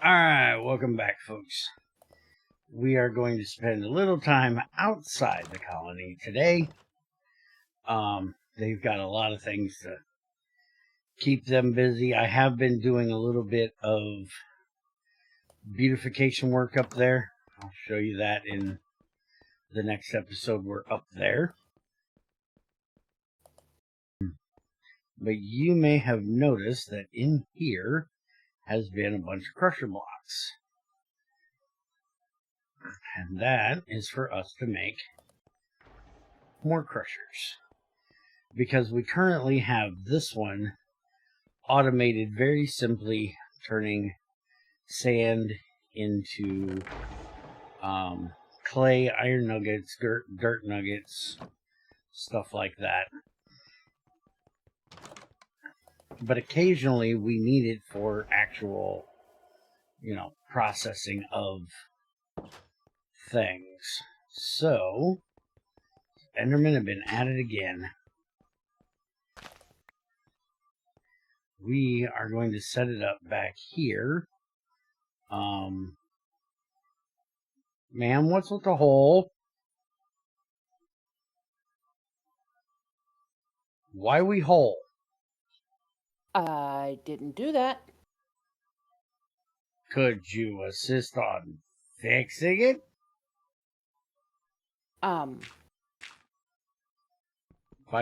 Alright, welcome back, folks. We are going to spend a little time outside the colony today. They've got a lot of things to keep them busy. I have been doing a little bit of beautification work up there. I'll show you that in the next episode. We're up there. But you may have noticed that in here has been a bunch of crusher blocks. And that is for us to make more crushers. Because we currently have this one automated very simply, turning sand into clay, iron nuggets, dirt nuggets, stuff like that. But occasionally we need it for actual, processing of things. So, Endermen have been at it again. We are going to set it up back here. Ma'am, what's with the hole? Why we hole? I didn't do that. Could you assist on fixing it? Buy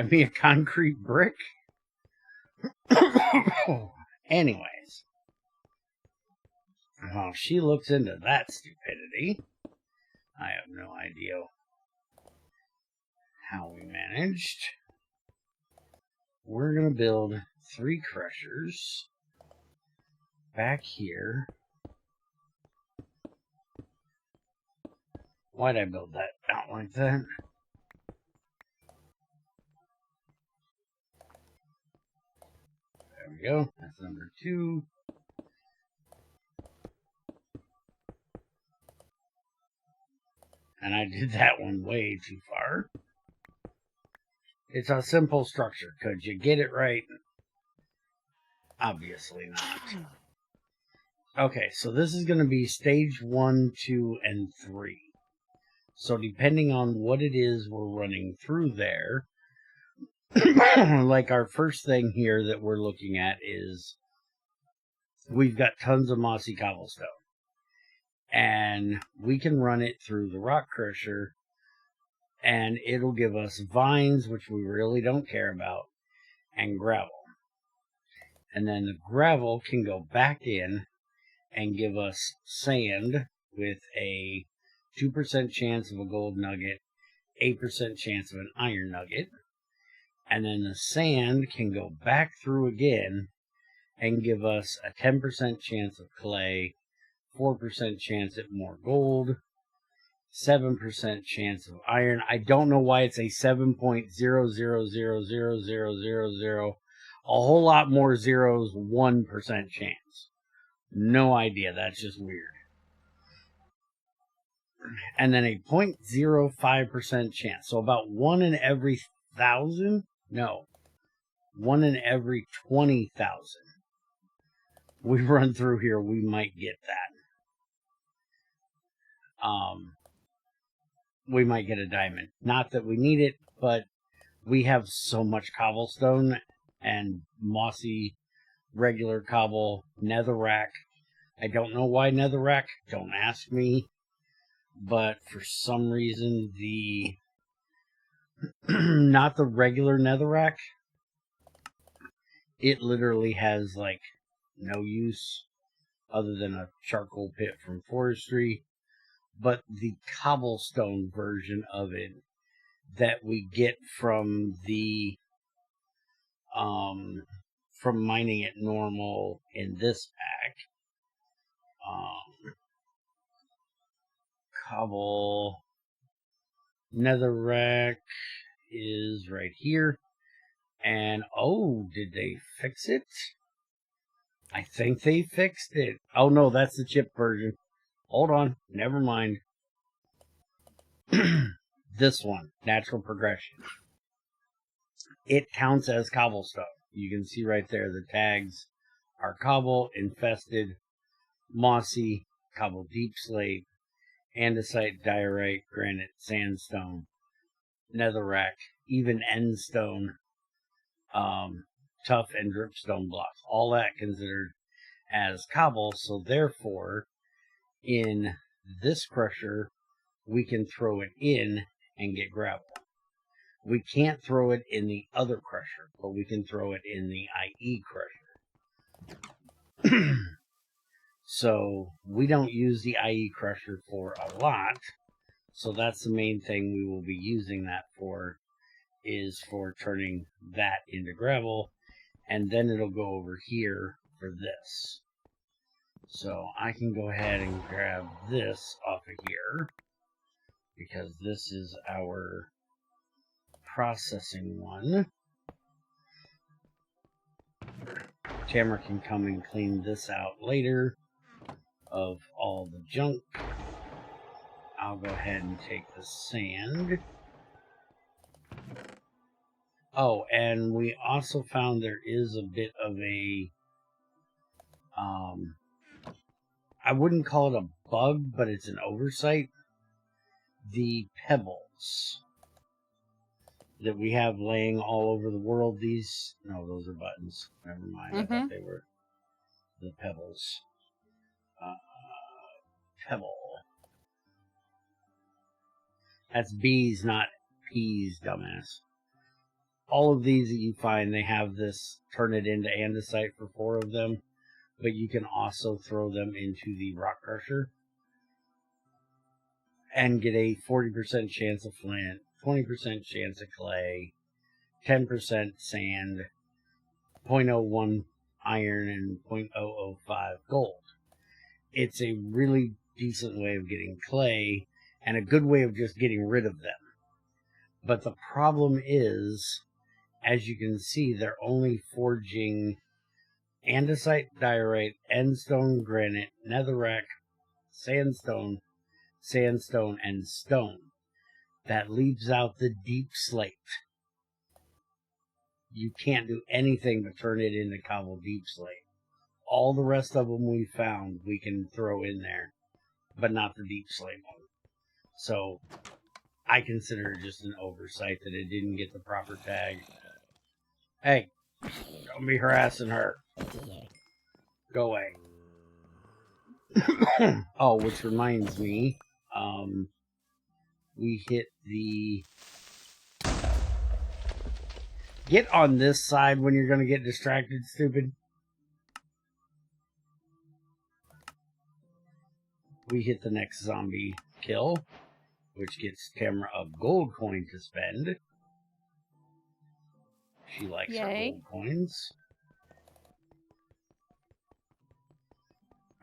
me a concrete brick? Anyways. While she looks into that stupidity, I have no idea how we managed. We're going to build 3 crushers back here. Why'd I build that out like that? There we go. That's number 2. And I did that one way too far. It's a simple structure. Could you get it right? Obviously not. Okay, so this is going to be stage 1, 2, and 3. So depending on what it is we're running through there, like our first thing here that we're looking at is we've got tons of mossy cobblestone. And we can run it through the rock crusher, and it'll give us vines, which we really don't care about, and gravel. And then the gravel can go back in and give us sand with a 2% chance of a gold nugget, 8% chance of an iron nugget. And then the sand can go back through again and give us a 10% chance of clay, 4% chance at more gold, 7% chance of iron. I don't know why it's a 7.0000000. A whole lot more zeros, 1% chance. No idea. That's just weird. And then a 0.05% chance. So about 1 in every 1,000? No. 1 in every 20,000. We run through here, we might get that. We might get a diamond. Not that we need it, but we have so much cobblestone and mossy regular cobble, netherrack. I don't know why netherrack, don't ask me. But for some reason, the not the regular netherrack, it literally has like no use other than a charcoal pit from forestry. But the cobblestone version of it that we get from the from mining it normal in this pack, cobble netherrack is right here. And oh, did they fix it? I think they fixed it. Oh no, that's the chip version. Hold on, never mind. This one, natural progression. It counts as cobblestone. You can see right there the tags are cobble infested mossy, cobbled deep slate, andesite, diorite, granite, sandstone, netherrack, even endstone, tough and dripstone blocks. All that considered as cobble, so therefore, in this crusher, we can throw it in and get gravel. We can't throw it in the other crusher, but we can throw it in the IE crusher. So we don't use the IE crusher for a lot, so that's the main thing we will be using that for, is for turning that into gravel, and then it'll go over here for this. So I can go ahead and grab this off of here, because this is our processing one. Tamara can come and clean this out later of all the junk. I'll go ahead and take the sand. Oh, and we also found there is a bit of a, I wouldn't call it a bug, but it's an oversight. The pebbles that we have laying all over the world, these, no, those are buttons. Never mind, I thought they were the pebbles. Pebble. That's B's, not P's, dumbass. All of these that you find, they have this, turn it into andesite for 4 of them, but you can also throw them into the rock crusher and get a 40% chance of flint, 20% chance of clay, 10% sand, 0.01 iron, and 0.005 gold. It's a really decent way of getting clay and a good way of just getting rid of them. But the problem is, as you can see, they're only forging andesite, diorite, endstone, granite, netherrack, sandstone, and stone. That leaves out the deep slate. You can't do anything but turn it into cobble deep slate. All the rest of them we found, we can throw in there, but not the deep slate one. So I consider it just an oversight that it didn't get the proper tag. Hey, don't be harassing her. Go away. Oh, which reminds me, we hit the... Get on this side when you're going to get distracted, stupid. We hit the next zombie kill, which gets Tamara a gold coin to spend. She likes her gold coins.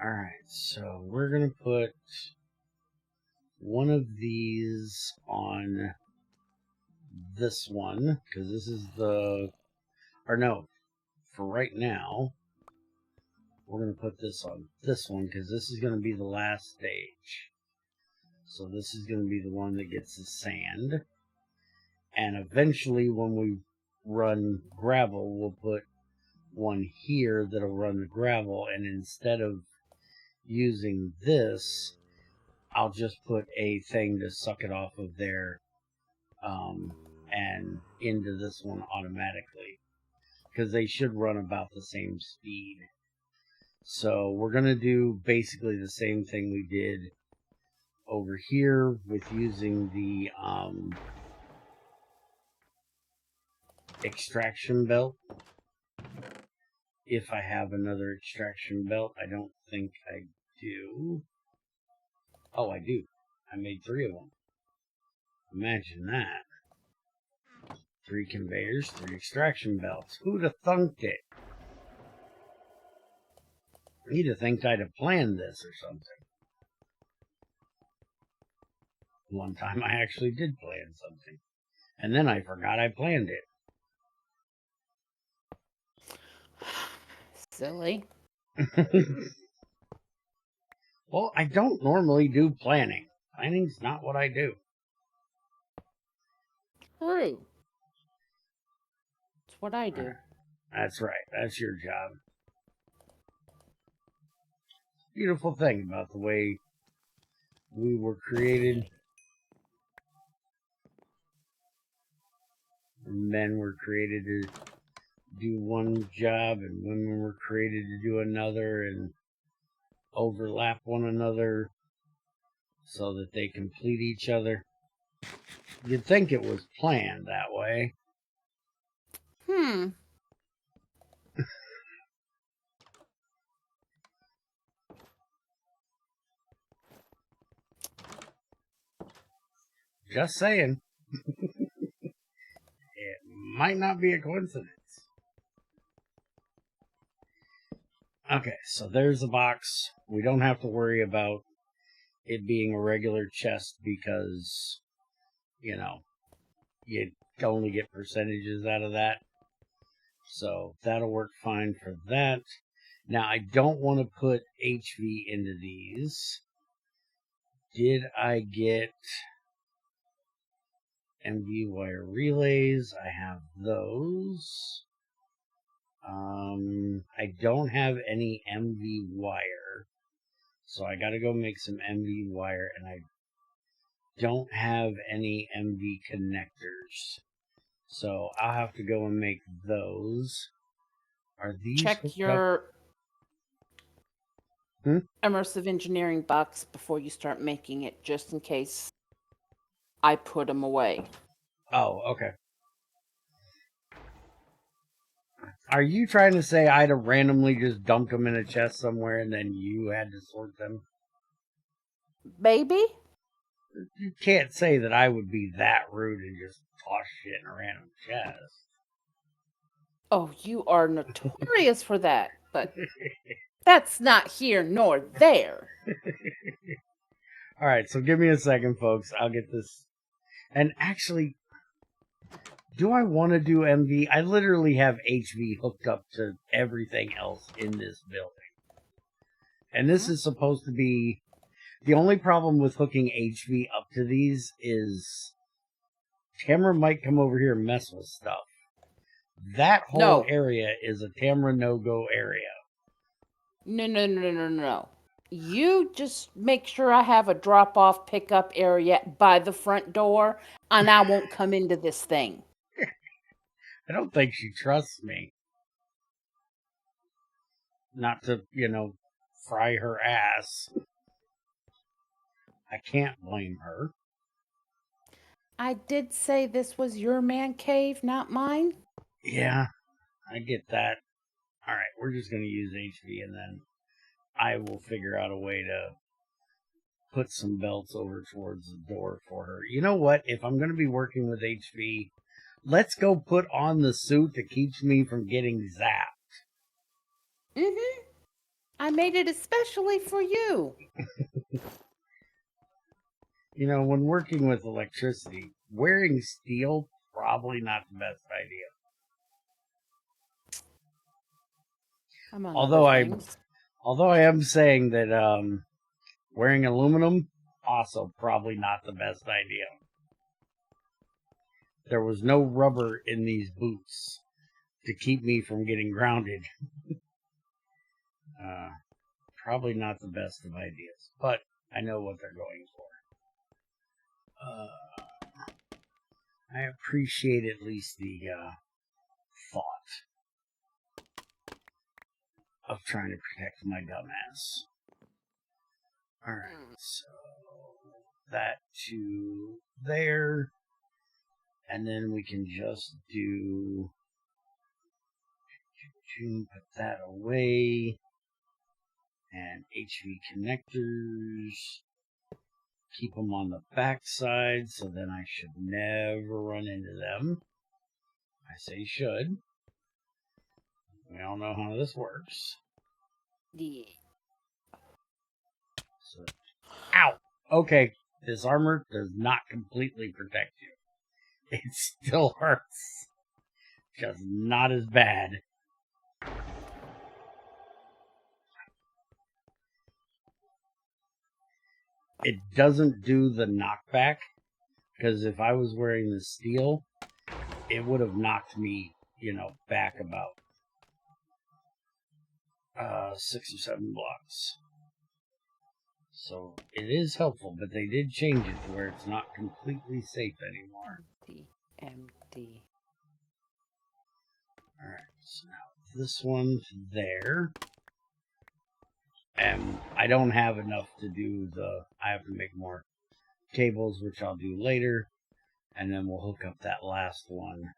Alright, so we're going to put one of these on this one, because this is the... Or no, for right now, we're going to put this on this one, because this is going to be the last stage. So this is going to be the one that gets the sand. And eventually, when we run gravel, we'll put one here that'll run the gravel, and instead of using this, I'll just put a thing to suck it off of there and into this one automatically, because they should run about the same speed. So we're going to do basically the same thing we did over here with using the extraction belt. If I have another extraction belt, I don't think I do. Oh, I do. I made 3 of them. Imagine that. 3 conveyors, 3 extraction belts. Who'd have thunked it? You'd have think I'd have planned this or something. One time I actually did plan something. And then I forgot I planned it. Silly. Well, I don't normally do planning. Planning's not what I do. True. It's what I do. That's right. That's your job. beautiful thing about the way we were created. Men were created to do one job, and women were created to do another, and overlap one another so that they complete each other. You'd think it was planned that way. Just saying. It might not be a coincidence. Okay, so there's the box. We don't have to worry about it being a regular chest because, you know, you only get percentages out of that. So that'll work fine for that. Now, I don't want to put HV into these. Did I get MV wire relays? I have those. I don't have any MV wire, so I gotta go make some MV wire, and I don't have any MV connectors, so I'll have to go and make those. Are these check your immersive engineering box before you start making it, just in case I put them away. Oh, okay. Are you trying to say I'd have randomly just dumped them in a chest somewhere and then you had to sort them? Baby? You can't say that I would be that rude and just toss shit in a random chest. Oh, you are notorious for that, but that's not here nor there. Alright, so give me a second, folks. I'll get this. And actually, do I want to do MV? I literally have HV hooked up to everything else in this building. And this is supposed to be... The only problem with hooking HV up to these is Tamara might come over here and mess with stuff. That whole area is a Tamara no-go area. No. You just make sure I have a drop-off pickup area by the front door, and I won't come into this thing. I don't think she trusts me. Not to, fry her ass. I can't blame her. I did say this was your man cave, not mine. Yeah, I get that. Alright, we're just going to use HV, and then I will figure out a way to put some belts over towards the door for her. You know what? If I'm going to be working with HV, let's go put on the suit that keeps me from getting zapped. I made it especially for you. When working with electricity, wearing steel, probably not the best idea. Although I am saying that wearing aluminum, also probably not the best idea. There was no rubber in these boots to keep me from getting grounded. Probably not the best of ideas, but I know what they're going for. I appreciate at least the thought of trying to protect my dumbass. Alright, so that to there, and then we can just do, put that away, and HV connectors, keep them on the back side, so then I should never run into them. I say should. We all know how this works. Yeah. So, ow! Okay, this armor does not completely protect you. It still hurts. Just not as bad. It doesn't do the knockback, because if I was wearing the steel, it would have knocked me, back about 6 or 7 blocks. So it is helpful, but they did change it to where it's not completely safe anymore. Empty. Alright, so now this one's there. And I don't have enough to do I have to make more cables, which I'll do later. And then we'll hook up that last one.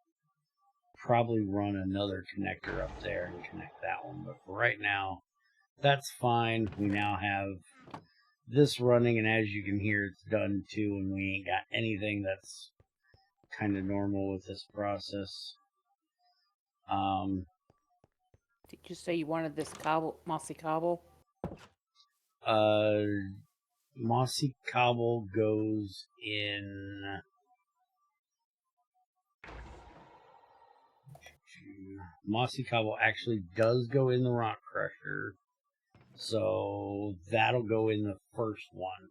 Probably run another connector up there and connect that one. But for right now, that's fine. We now have this running, and as you can hear, it's done too, and we ain't got anything. That's kind of normal with this process. Did you say you wanted this mossy cobble? Mossy cobble goes in. Mossy cobble actually does go in the rock crusher, so that'll go in the first one.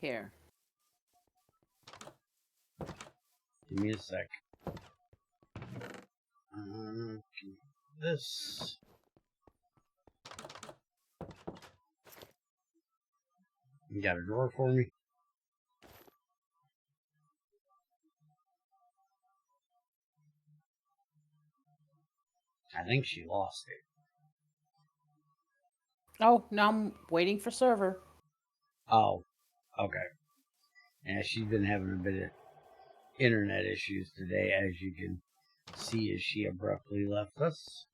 Here. Give me a sec. This. You got a drawer for me? I think she lost it. Oh, now I'm waiting for server. Oh, okay. Yeah, she's been having a bit of internet issues today, as you can see as she abruptly left us.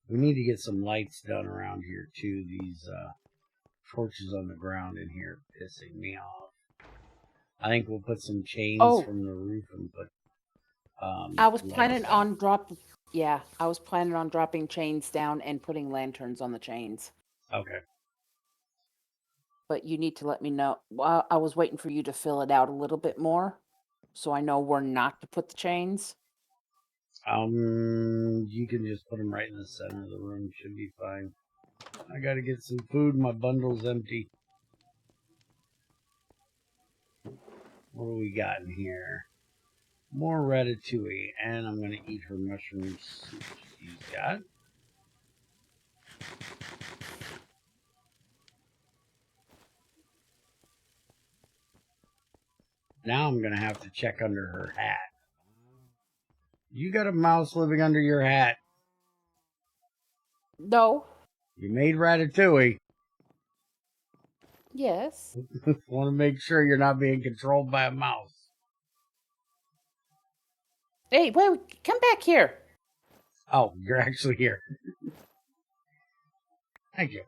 We need to get some lights done around here too. These torches on the ground in here are pissing me off. I think we'll put some chains from the roof and put I was planning on I was planning on dropping chains down and putting lanterns on the chains. Okay. But you need to let me know. Well, I was waiting for you to fill it out a little bit more, so I know where not to put the chains. You can just put them right in the center of the room. Should be fine. I gotta get some food. My bundle's empty. What do we got in here? More ratatouille, and I'm gonna eat her mushroom soup she's got. Now I'm gonna have to check under her hat. You got a mouse living under your hat. No. You made ratatouille. Yes. Want to make sure you're not being controlled by a mouse. Hey, wait, come back here. Oh, you're actually here. Thank you.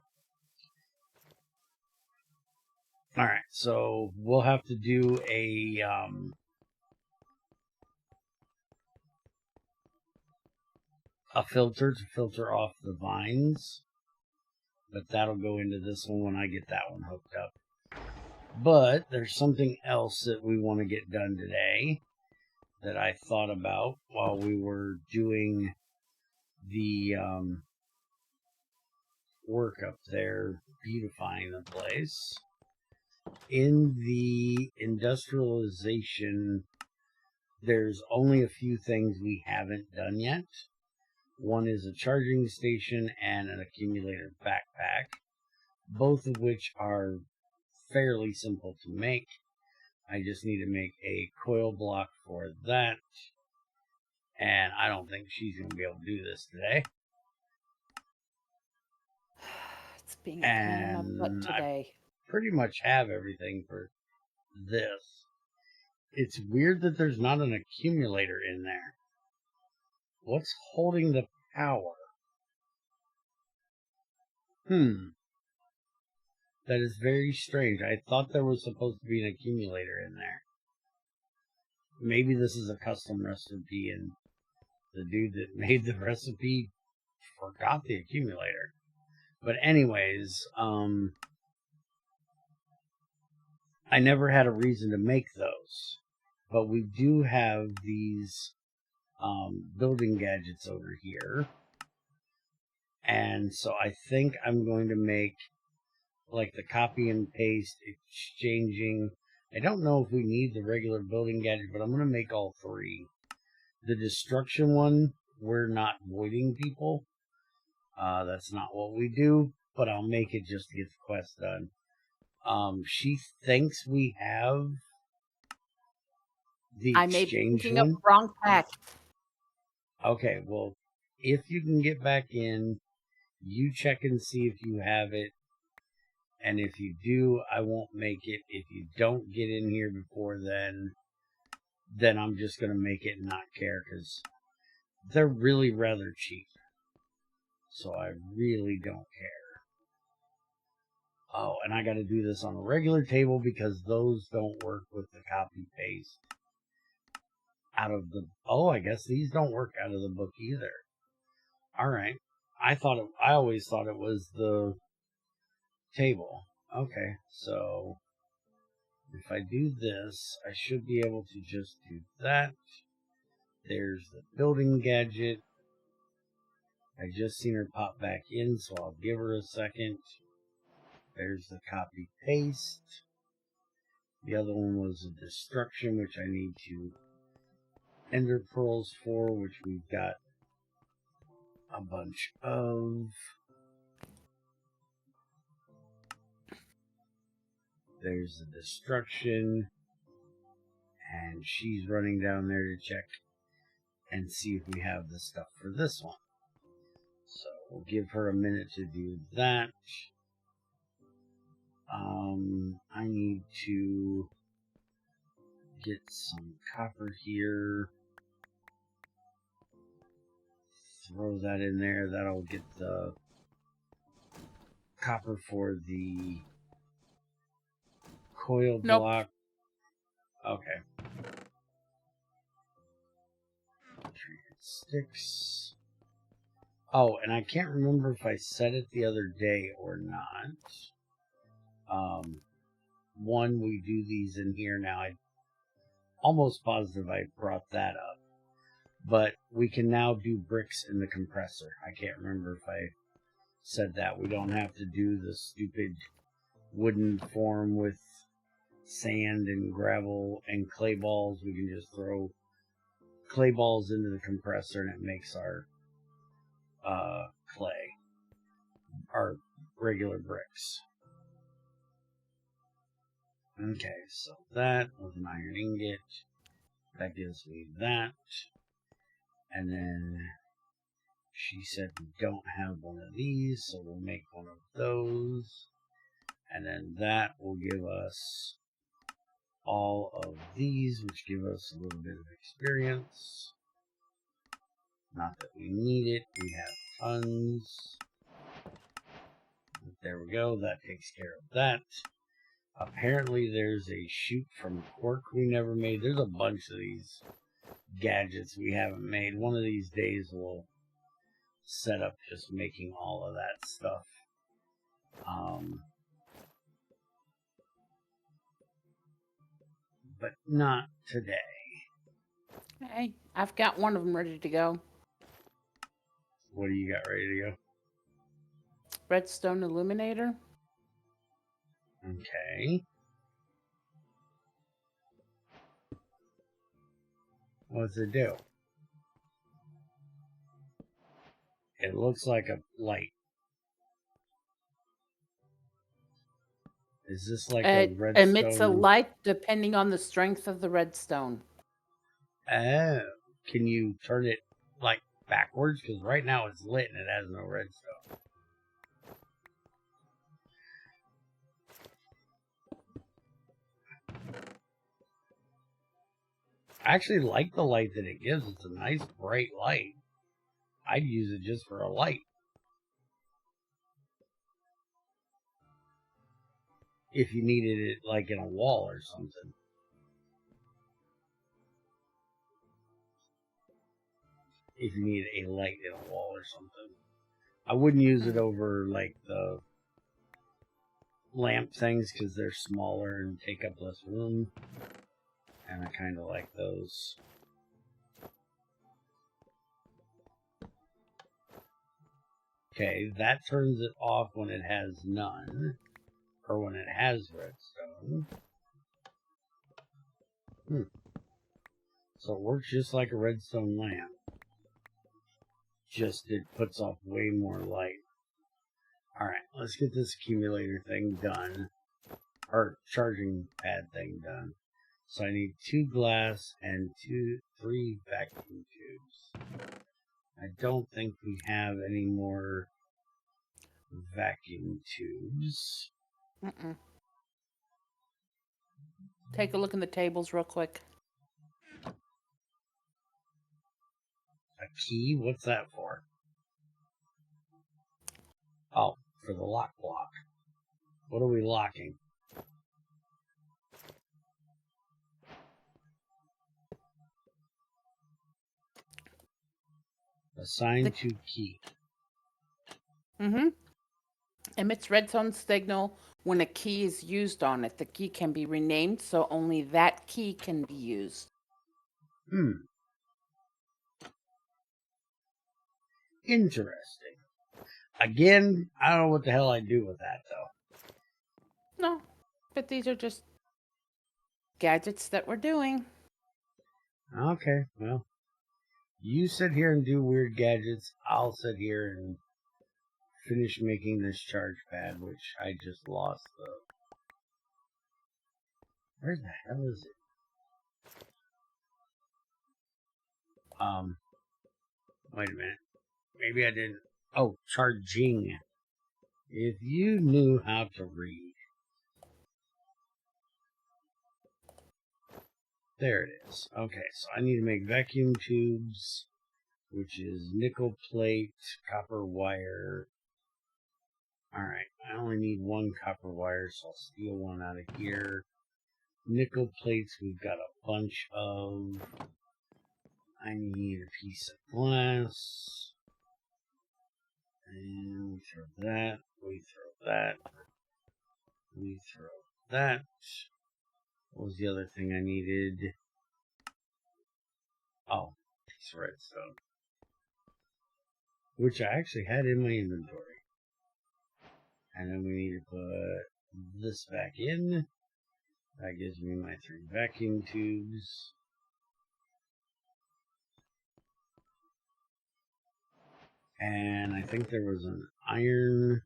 Alright, so we'll have to do a filter to filter off the vines. But that'll go into this one when I get that one hooked up. But there's something else that we want to get done today that I thought about while we were doing the work up there, beautifying the place. In the industrialization, there's only a few things we haven't done yet. One is a charging station and an accumulator backpack, both of which are fairly simple to make. I just need to make a coil block for that, and I don't think she's going to be able to do this today. It's being a pain in my butt today. I pretty much have everything for this. It's weird that there's not an accumulator in there. What's holding the power? That is very strange. I thought there was supposed to be an accumulator in there. Maybe this is a custom recipe and the dude that made the recipe forgot the accumulator. But anyways, I never had a reason to make those. But we do have these building gadgets over here. And so I think I'm going to make like the copy and paste exchanging. I don't know if we need the regular building gadget, but I'm going to make all three. The destruction one we're not voiding people. That's not what we do, but I'll make it just to get the quest done. She thinks we have the I may be exchange picking up one. the wrong pack. Okay, well, if you can get back in, you check and see if you have it. And if you do, I won't make it. If you don't get in here before then I'm just going to make it and not care, because they're really rather cheap. So I really don't care. Oh, and I got to do this on a regular table because those don't work with the copy paste out of the... Oh, I guess these don't work out of the book either. All right. I always thought it was the table. Okay, so if I do this, I should be able to just do that. There's the building gadget. I just seen her pop back in, so I'll give her a second. There's the copy paste. The other one was a destruction, which I need to ender pearls for, which we've got a bunch of. There's the destruction, and she's running down there to check and see if we have the stuff for this one. So we'll give her a minute to do that. I need to get some copper here. Throw that in there. That'll get the copper for the coil block. Okay. Treated sticks. Oh, and I can't remember if I said it the other day or not. One, we do these in here now. I'm almost positive I brought that up. But we can now do bricks in the compressor. I can't remember if I said that. We don't have to do the stupid wooden form with sand and gravel and clay balls. We can just throw clay balls into the compressor and it makes our clay, our regular bricks. Okay, so that with an iron ingot, that gives me that. And then she said we don't have one of these, so we'll make one of those. And then that will give us all of these, which give us a little bit of experience. Not that we need it, we have tons. There we go, that takes care of that. Apparently there's a chute from cork we never made. There's a bunch of these gadgets we haven't made. One of these days we'll set up just making all of that stuff. But not today. Hey, I've got one of them ready to go. What do you got ready to go? Redstone illuminator. Okay. What's it do? It looks like a light. Is this like a It redstone? emits a light depending on the strength of the redstone. Oh. Can you turn it like backwards? Because right now it's lit and it has no redstone. I actually like the light that it gives. It's a nice bright light. I'd use it just for a light. If you needed it like in a wall or something. If you needed a light in a wall or something. I wouldn't use it over like the lamp things because they're smaller and take up less room. And I kind of like those. Okay, that turns it off when it has none. Or when it has redstone. So it works just like a redstone lamp. just it puts off way more light. Alright, let's get this accumulator thing done. Or charging pad thing done. So I need 2 glass and 3 vacuum tubes. I don't think we have any more vacuum tubes. Take a look in the tables real quick. A key? What's that for? Oh, for the lock block. What are we locking? Assign to key. Emits redstone signal when a key is used on it. The key can be renamed, so only that key can be used. Interesting. Again, I don't know what the hell I'd do with that, though. No, but these are just gadgets that we're doing. Okay, well. You sit here and do weird gadgets. I'll sit here and finish making this charge pad, which I just lost, though. Where the hell is it? Wait a minute. Maybe I didn't. Oh, charging. If you knew how to read. There it is. Okay, so I need to make vacuum tubes, which is nickel plate, copper wire. Alright, I only need 1 copper wire, so I'll steal one out of here. Nickel plates, we've got a bunch of. I need a piece of glass. And we throw that, we throw that, we throw that. What was the other thing I needed? Oh, piece of redstone. Which I actually had in my inventory. And then we need to put this back in. That gives me my 3 vacuum tubes. And I think there was an iron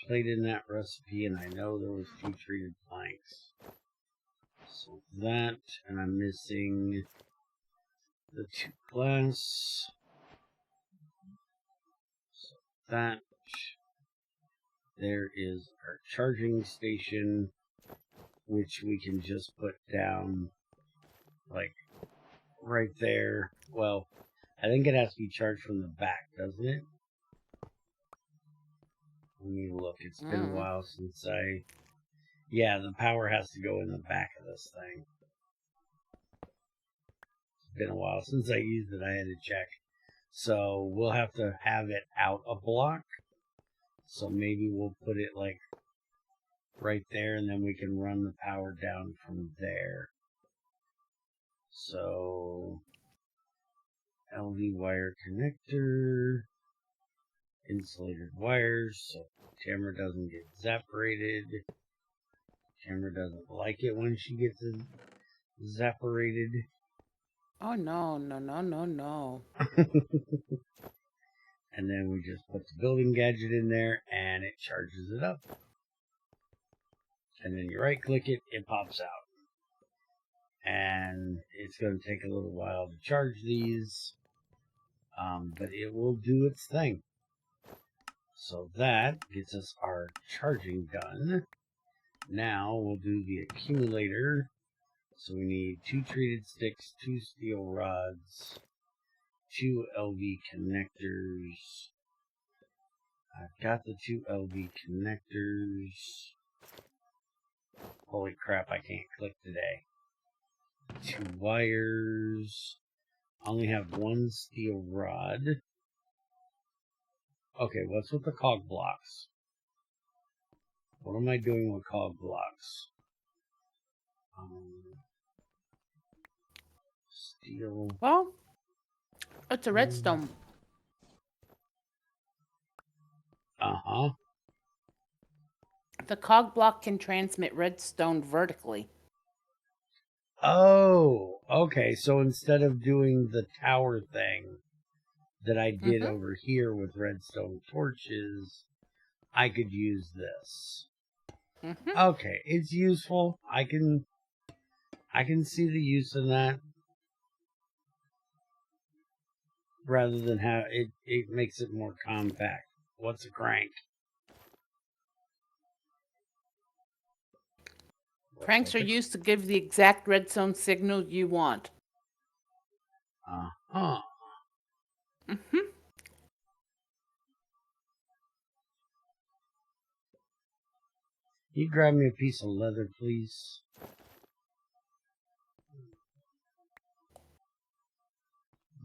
plate in that recipe, and I know there was 2 treated planks. So that, and I'm missing the 2 glass. So that. There is our charging station, which we can just put down, like, right there. Well, I think it has to be charged from the back, doesn't it? Let me look. It's been a while since I... Yeah, the power has to go in the back of this thing. It's been a while since I used it. I had to check. So we'll have to have it out a block. So maybe we'll put it, like, right there, and then we can run the power down from there. So... LV wire connector, insulated wires, so camera doesn't get evaporated. Camera doesn't like it when she gets evaporated. Oh no, no, no, no, no. And then we just put the building gadget in there and it charges it up. And then you right click it, it pops out. And it's going to take a little while to charge these. But it will do its thing. So that gets us our charging done. Now we'll do the accumulator. So we need 2 treated sticks, 2 steel rods, 2 LV connectors. I've got the 2 LV connectors. Holy crap, I can't click today. 2 wires. I only have 1 steel rod. Okay, what's with the cog blocks? What am I doing with cog blocks? Steel. Well, it's a redstone. Uh-huh. The cog block can transmit redstone vertically. Oh, okay. So instead of doing the tower thing, that I did over here with redstone torches, I could use this. Okay, it's useful. I can see the use in that. Rather than how it makes it more compact. What's a crank? Cranks are used to give the exact redstone signal you want. Uh-huh. You grab me a piece of leather, please.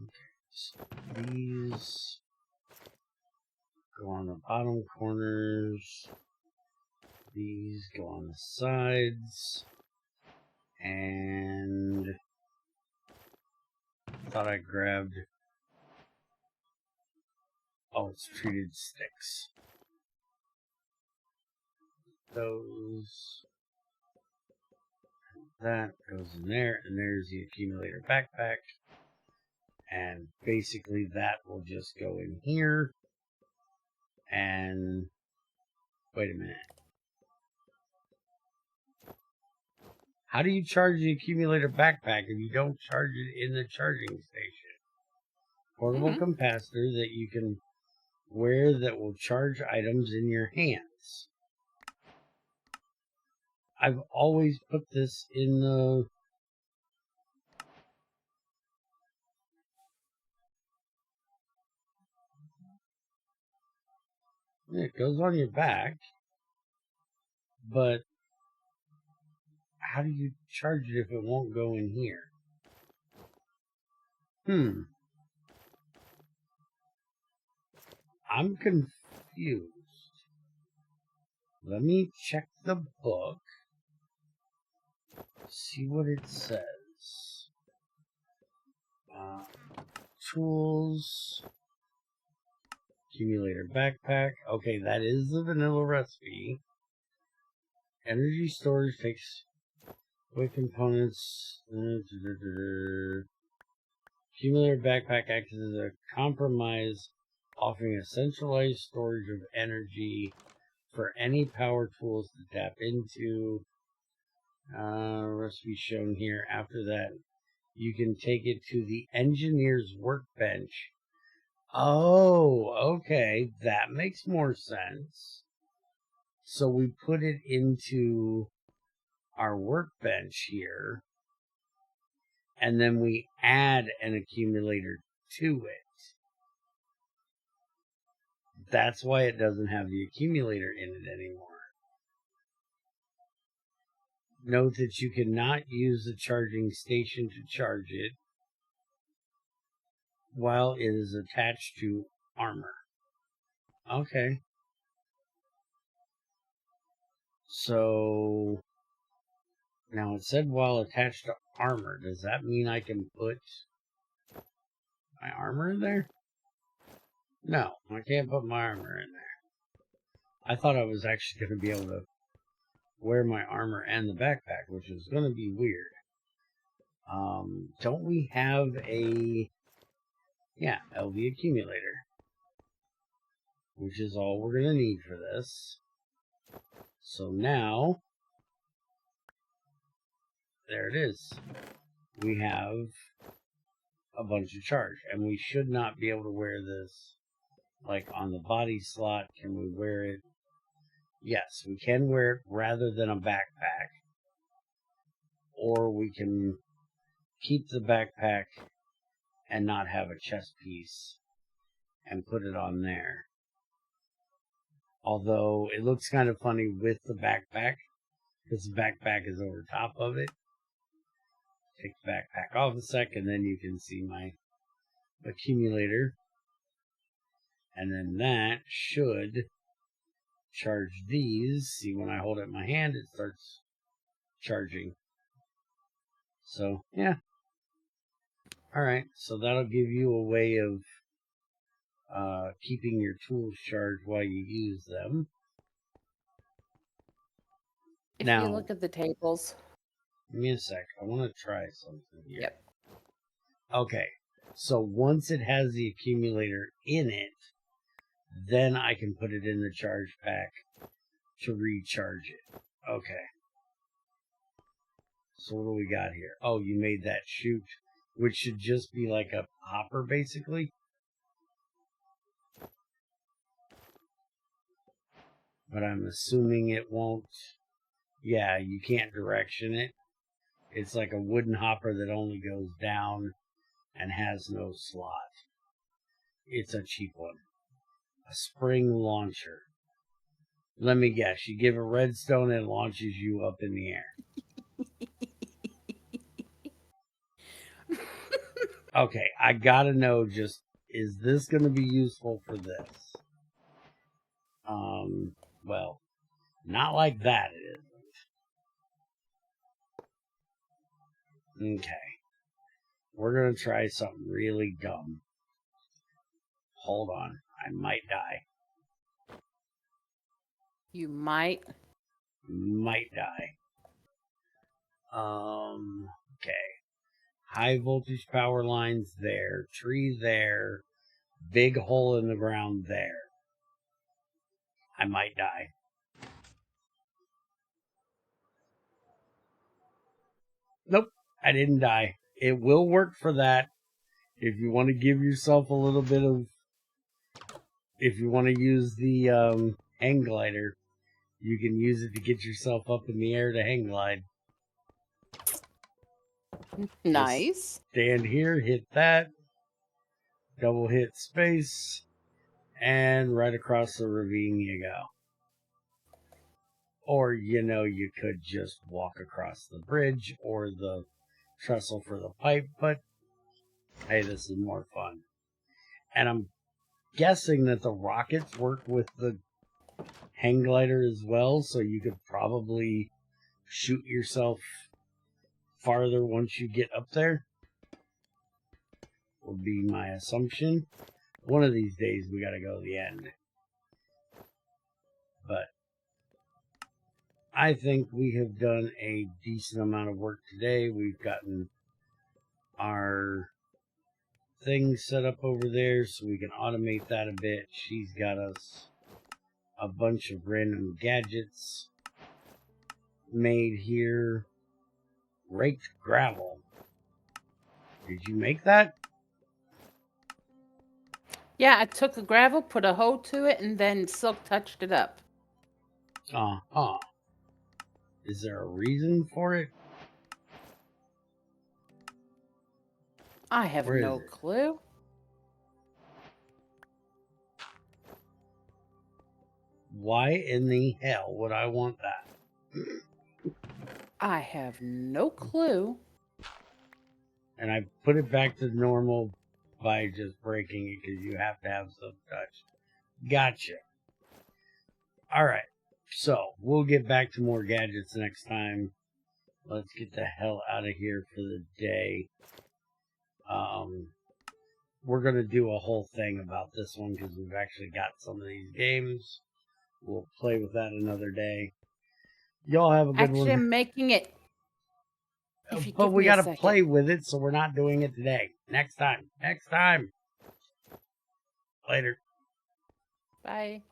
Okay, so these go on the bottom corners. These go on the sides. And I thought I grabbed... Oh, it's treated sticks. Those... That goes in there, and there's the accumulator backpack. And basically that will just go in here. And wait a minute. How do you charge the accumulator backpack if you don't charge it in the charging station? Portable capacitor that you can wear that will charge items in your hands. I've always put this in the... It goes on your back, but how do you charge it if it won't go in here? I'm confused. Let me check the book. See what it says. Tools. Accumulator backpack. Okay, that is the vanilla recipe. Energy storage takes away components. Accumulator backpack acts as a compromise, offering a centralized storage of energy for any power tools to tap into. Recipe shown here. After that, you can take it to the engineer's workbench. Oh, okay. That makes more sense. So we put it into our workbench here, and then we add an accumulator to it. That's why it doesn't have the accumulator in it anymore. Note that you cannot use the charging station to charge it while it is attached to armor. Okay. So now it said while attached to armor. Does that mean I can put my armor in there? No, I can't put my armor in there. I thought I was actually going to be able to wear my armor and the backpack, which is going to be weird. Don't we have a... Yeah, LV accumulator, which is all we're going to need for this. So now, there it is. We have a bunch of charge, and we should not be able to wear this like on the body slot. Can we wear it? Yes, we can wear it rather than a backpack, or we can keep the backpack and not have a chest piece and put it on there. Although it looks kind of funny with the backpack, because the backpack is over top of it. Take the backpack off a sec, and then you can see my accumulator. And then that should charge these. See, when I hold it in my hand, it starts charging. So, yeah. Alright, so that'll give you a way of keeping your tools charged while you use them. If you look at the tables. Give me a sec. I want to try something here. Yep. Okay. So once it has the accumulator in it, then I can put it in the charge pack to recharge it. Okay. So what do we got here? Oh, you made that chute, which should just be like a hopper, basically. But I'm assuming it won't. Yeah, you can't direction it. It's like a wooden hopper that only goes down and has no slot. It's a cheap one. A spring launcher. Let me guess, you give a redstone and it launches you up in the air. Okay, I gotta know just, is this gonna be useful for this? Well, not like that it isn't. Okay. We're gonna try something really dumb. Hold on, I might die. You might. Might die. Okay. High voltage power lines there. Tree there. Big hole in the ground there. I might die. Nope, I didn't die. It will work for that. If you want to give yourself a little bit of... If you want to use the hang glider, you can use it to get yourself up in the air to hang glide. Nice. Just stand here, hit that, double hit space, and right across the ravine you go. Or, you could just walk across the bridge or the trestle for the pipe, but hey, this is more fun. And I'm guessing that the rockets work with the hang glider as well, so you could probably shoot yourself farther once you get up there. Would be my assumption. One of these days we gotta go to the end. But I think we have done a decent amount of work today. We've gotten our thing set up over there so we can automate that a bit. She's got us a bunch of random gadgets made here. Raked gravel. Did you make that? Yeah, I took the gravel, put a hole to it, and then silk touched it up. Uh-huh. Is there a reason for it? I have Where no is it? clue. Why in the hell would I want that? I have no clue. And I put it back to normal by just breaking it because you have to have some touch. Gotcha. Alright. So, we'll get back to more gadgets next time. Let's get the hell out of here for the day. We're going to do a whole thing about this one because we've actually got some of these games. We'll play with that another day. Y'all have a good one. Actually, I'm making it. But we got to play with it, so we're not doing it today. Next time. Next time. Later. Bye.